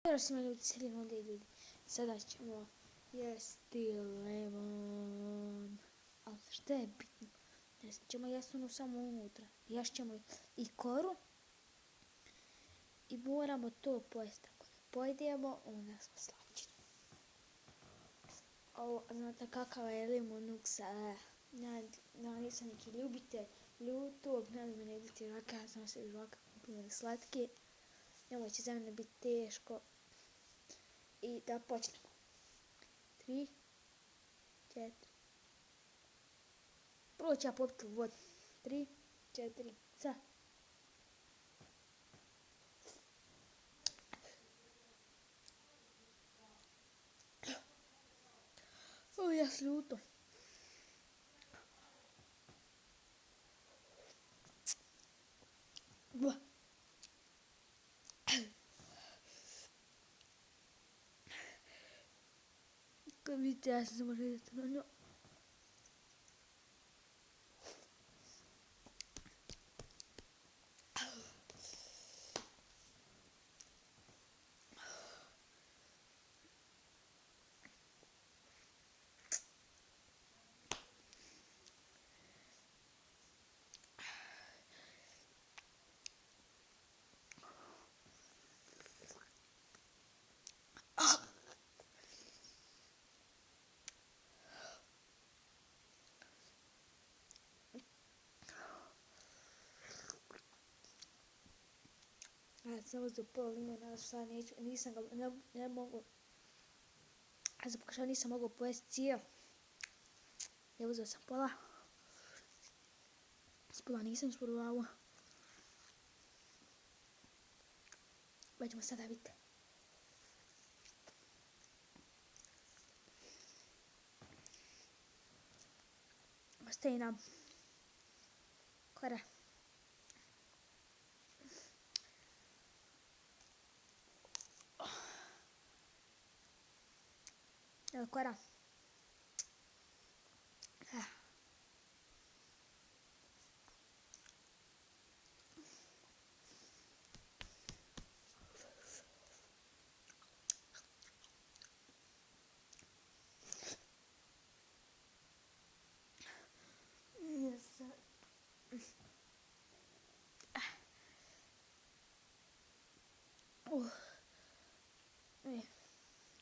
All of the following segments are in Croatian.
Pozdrav svima ljudi, sredimo ovdje ljudi. Sada ćemo jesti lemon. Ali šta je bitno? Jesti ćemo jesti ono samo unutra. Ješt ćemo i koru. I moramo to pojesti. Ako ne pojedemo, onda smo slačni. Ovo, znate kakav je lemon uksa? Ja nisam neki ljubitelj ljutog, ne bi me ne biti žvaka, ja sam se žvaka kupila slatke. Ovo će za mene biti teško. I da počnemo. 3, 4. Prvo ću ja popiti vodu. 3, 4, sa. Ovo je sluto. Kad vidite, ja sam samo gledati na nju. Ja sam uzeo pola limuna, sad nisam ga, ne mogu. A zbog što nisam mogao pojesti cijel. Ja uzeo sam pola. S pola nisam isporučavao. Pa ćemo sada vidjeti. Ostaje nam kora. Evo kora.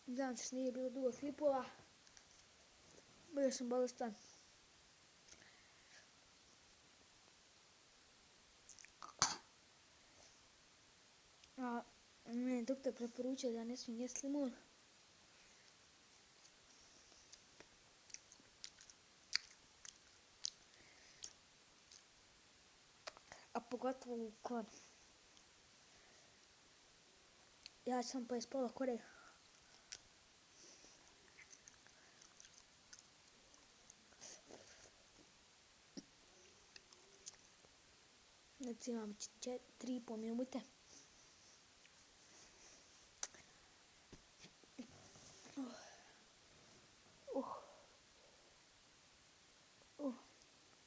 Danas nije bilo dugo klipova. Bio sam bolestan. A meni je doktor preporučio da ne smijem jesti limun. A pogotovo u koru. Ja sam pojest pola kore. Znači imam 3,5 minute.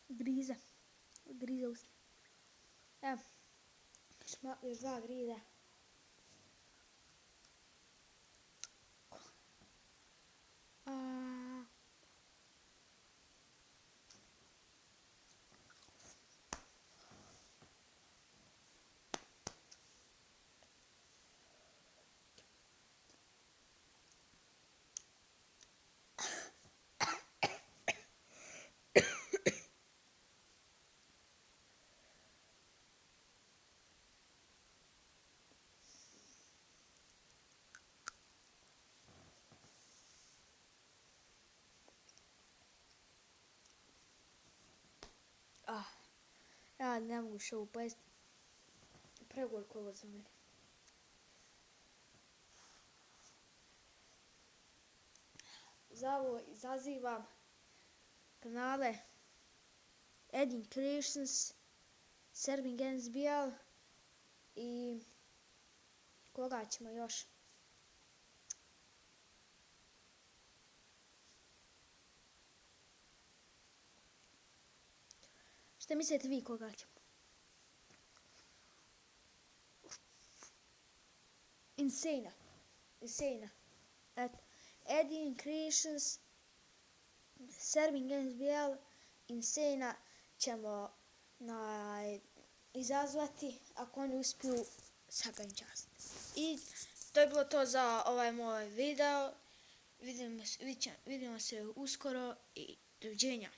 Grize. Grize usne. Evo. Još 2 grize. Ja ne mogu što pojesti. Pregorko ovo za mene. Za ovo izazivam kanale Edin Creations, Serving NSBL i koga ćemo još? Šta mislite vi koga ćemo? Insane. Insane. Eto, Eddie Creations, Serving Games BL, Insane ćemo izazvati ako oni uspiju svaka im čast. I to je bilo to za ovaj moj video. Vidimo se uskoro i doviđenja.